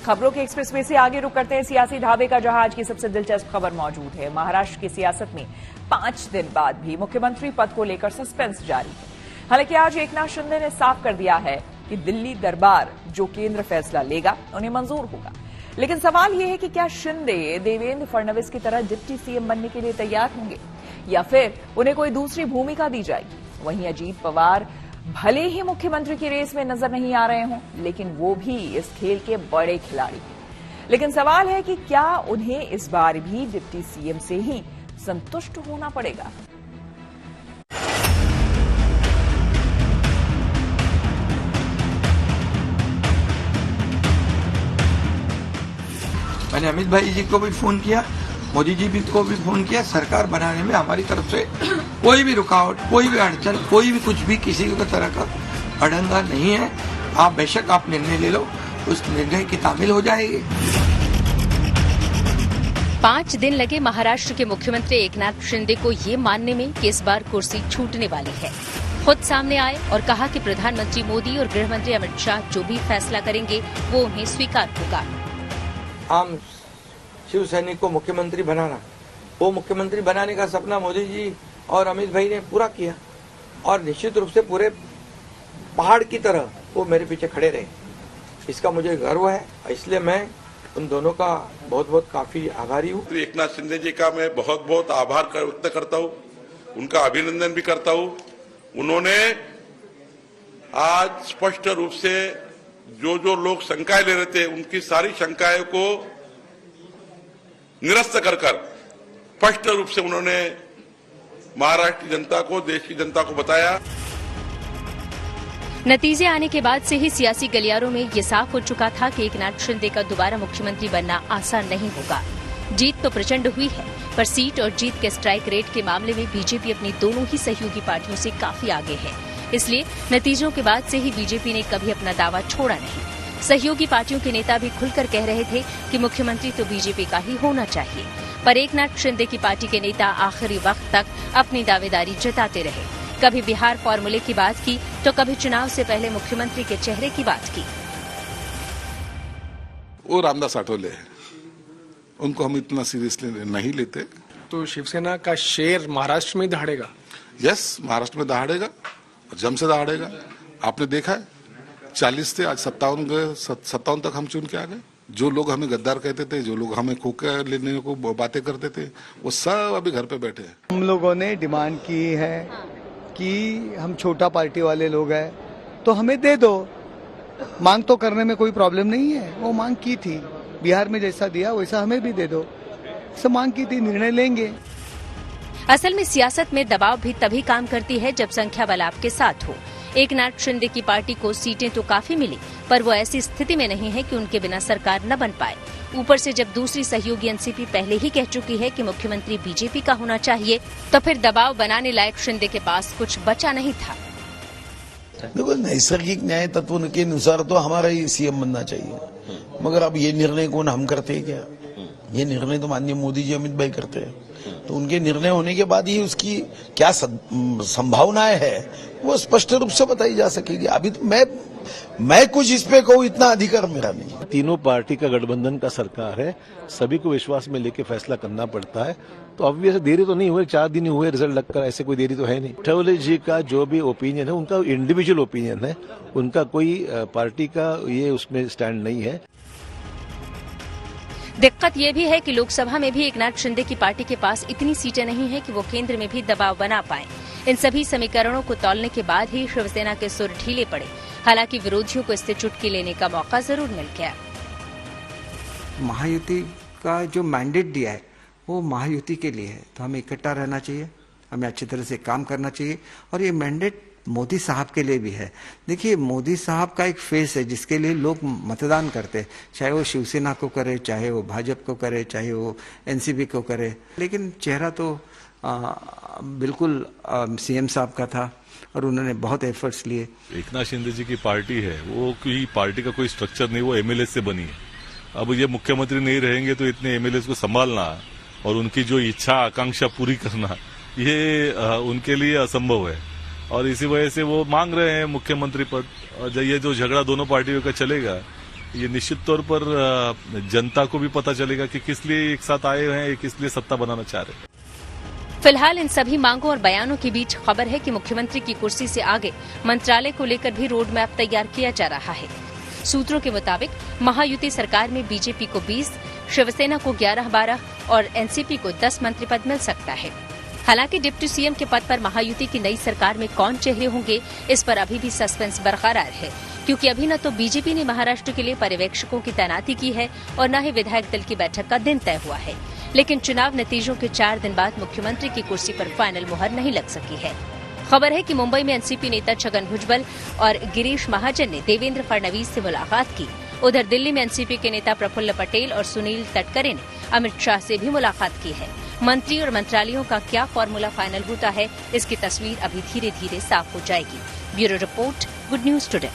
खबरों के express way से आगे रुक करते हैं सियासी ढाबे का, जहां आज की सबसे दिलचस्प खबर मौजूद है। महाराष्ट्र की सियासत में 5 दिन बाद भी मुख्यमंत्री पद को लेकर सस्पेंस जारी है। हालांकि आज एकनाथ शिंदे ने साफ कर दिया है कि दिल्ली दरबार जो केंद्र फैसला लेगा उन्हें मंजूर होगा। लेकिन सवाल यह है कि क्या शिंदे देवेंद्र फडणवीस की तरह डिप्टी सीएम बनने के लिए तैयार होंगे या फिर उन्हें कोई दूसरी भूमिका दी जाएगी। वहीं अजीत पवार भले ही मुख्यमंत्री की रेस में नजर नहीं आ रहे हों, लेकिन वो भी इस खेल के बड़े खिलाड़ी हैं। लेकिन सवाल है कि क्या उन्हें इस बार भी डिप्टी सीएम से ही संतुष्ट होना पड़ेगा। मैंने अमित भाई जी को भी फोन किया, मोदी जी को भी फोन किया। सरकार बनाने में हमारी तरफ से कोई भी रुकावट, कोई भी अड़चन, कोई भी कुछ भी किसी भी तरह का अड़ंगा नहीं है। आप बेशक आप निर्णय ले लो, उस निर्णय की तामील हो जाएगी। 5 दिन लगे महाराष्ट्र के मुख्यमंत्री एकनाथ शिंदे को ये मानने में कि इस बार कुर्सी छूटने वाली है। खुद सामने आए और कहा कि प्रधानमंत्री मोदी और गृह मंत्री अमित शाह जो भी फैसला करेंगे वो उन्हें स्वीकार होगा। आम शिव सैनिक को मुख्यमंत्री बनाना, वो मुख्यमंत्री बनाने का सपना मोदी जी और अमित भाई ने पूरा किया और निश्चित रूप से पूरे पहाड़ की तरह वो मेरे पीछे खड़े रहे। इसका मुझे गर्व है, इसलिए मैं उन दोनों का बहुत बहुत काफी आभारी हूँ। एकनाथ शिंदे जी का मैं बहुत बहुत आभार व्यक्त करता हूँ, उनका अभिनंदन भी करता हूँ। उन्होंने आज स्पष्ट रूप से जो लोग शंकाएं ले रहे थे उनकी सारी शंकाएं को निरस्त कर स्पष्ट रूप से उन्होंने महाराष्ट्र की जनता को, देश की जनता को बताया। नतीजे आने के बाद से ही सियासी गलियारों में ये साफ हो चुका था कि एकनाथ शिंदे का दोबारा मुख्यमंत्री बनना आसान नहीं होगा। जीत तो प्रचंड हुई है, पर सीट और जीत के स्ट्राइक रेट के मामले में बीजेपी अपनी दोनों ही सहयोगी पार्टियों से काफी आगे है। इसलिए नतीजों के बाद से ही बीजेपी ने कभी अपना दावा छोड़ा नहीं। सहयोगी पार्टियों के नेता भी खुलकर कह रहे थे कि मुख्यमंत्री तो बीजेपी का ही होना चाहिए, पर एकनाथ शिंदे की पार्टी के नेता आखिरी वक्त तक अपनी दावेदारी जताते रहे। कभी बिहार फॉर्मूले की बात की तो कभी चुनाव से पहले मुख्यमंत्री के चेहरे की बात की। वो रामदास आठवले है, उनको हम इतना सीरियसली नहीं लेते। तो शिवसेना का शेर महाराष्ट्र में दहाड़ेगा? यस, महाराष्ट्र में दहाड़ेगा, जम से दहाड़ेगा। आपने देखा है 40 थे, आज 57 तक हम चुन के आ गए। जो लोग हमें गद्दार कहते थे, जो लोग हमें खोके लेने को बातें करते थे, वो सब अभी घर पे बैठे हैं। हम लोगों ने डिमांड की है कि हम छोटा पार्टी वाले लोग हैं तो हमें दे दो। मांग तो करने में कोई प्रॉब्लम नहीं है, वो मांग की थी, बिहार में जैसा दिया वैसा हमें भी दे दो। सब मांग की थी, निर्णय लेंगे। असल में सियासत में दबाव भी तभी काम करती है जब संख्या बल आपके साथ हो। एकनाथ शिंदे की पार्टी को सीटें तो काफी मिली, पर वो ऐसी स्थिति में नहीं है कि उनके बिना सरकार न बन पाए। ऊपर से जब दूसरी सहयोगी एनसीपी पहले ही कह चुकी है कि मुख्यमंत्री बीजेपी का होना चाहिए, तो फिर दबाव बनाने लायक शिंदे के पास कुछ बचा नहीं था। देखो, नैसर्गिक न्याय तत्व के अनुसार तो हमारा ही सीएम बनना चाहिए, मगर अब ये निर्णय कौन हम करते हैं क्या? ये निर्णय तो माननीय मोदी जी, अमित भाई करते हैं। तो उनके निर्णय होने के बाद ही उसकी क्या संभावनाएं है वो स्पष्ट रूप से बताई जा सकेगी। अभी तो मैं कुछ इस पे कहूँ, इतना अधिकार मेरा नहीं। तीनों पार्टी का गठबंधन का सरकार है, सभी को विश्वास में लेके फैसला करना पड़ता है। तो अभी ऐसे देरी तो नहीं हुई, 4 दिन ही हुए रिजल्ट लगकर, ऐसे कोई देरी तो है नहीं। आठवले जी का जो भी ओपिनियन है उनका इंडिविजुअल ओपिनियन है, उनका कोई पार्टी का ये उसमें स्टैंड नहीं है। दिक्कत यह भी है कि लोकसभा में भी एकनाथ शिंदे की पार्टी के पास इतनी सीटें नहीं है कि वो केंद्र में भी दबाव बना पाए। इन सभी समीकरणों को तौलने के बाद ही शिवसेना के सुर ढीले पड़े। हालांकि विरोधियों को इससे चुटकी लेने का मौका जरूर मिल गया। महायुति का जो मैंडेट दिया है वो महायुति के लिए है, तो हमें इकट्ठा रहना चाहिए, हमें अच्छी तरह से काम करना चाहिए। और ये मैंडेट मोदी साहब के लिए भी है। देखिए, मोदी साहब का एक फेस है जिसके लिए लोग मतदान करते हैं, चाहे वो शिवसेना को करे, चाहे वो भाजपा को करे, चाहे वो एनसीपी को करे, लेकिन चेहरा तो बिल्कुल सीएम साहब का था और उन्होंने बहुत एफर्ट्स लिए। एकनाथ शिंदे जी की पार्टी है, वो कोई पार्टी का कोई स्ट्रक्चर नहीं, वो एमएलए से बनी है। अब ये मुख्यमंत्री नहीं रहेंगे तो इतने एमएलए को संभालना और उनकी जो इच्छा आकांक्षा पूरी करना, ये उनके लिए असंभव है। और इसी वजह से वो मांग रहे हैं मुख्यमंत्री पद। और ये जो झगड़ा दोनों पार्टियों का चलेगा, ये निश्चित तौर पर जनता को भी पता चलेगा कि किस लिए एक साथ आए हुए हैं, किस लिए सत्ता बनाना चाह रहे हैं। फिलहाल इन सभी मांगों और बयानों के बीच खबर है कि मुख्यमंत्री की कुर्सी से आगे मंत्रालय को लेकर भी रोड मैप तैयार किया जा रहा है। सूत्रों के मुताबिक महायुति सरकार में बीजेपी को 20, शिवसेना को 11-12 और एनसीपी को 10 मंत्री पद मिल सकता है। हालांकि डिप्टी सीएम के पद पर महायुति की नई सरकार में कौन चेहरे होंगे, इस पर अभी भी सस्पेंस बरकरार है, क्योंकि अभी न तो बीजेपी ने महाराष्ट्र के लिए पर्यवेक्षकों की तैनाती की है और न ही विधायक दल की बैठक का दिन तय हुआ है। लेकिन चुनाव नतीजों के 4 दिन बाद मुख्यमंत्री की कुर्सी पर फाइनल मुहर नहीं लग सकी है। खबर है कि मुंबई में एनसीपी नेता छगन भुजबल और गिरीश महाजन ने देवेंद्र फडणवीस से मुलाकात की। उधर दिल्ली में एनसीपी के नेता प्रफुल्ल पटेल और सुनील तटकरे ने अमित शाह से भी मुलाकात की है। मंत्री और मंत्रालयों का क्या फॉर्मूला फाइनल होता है, इसकी तस्वीर अभी धीरे धीरे साफ हो जाएगी। Bureau report, good news today.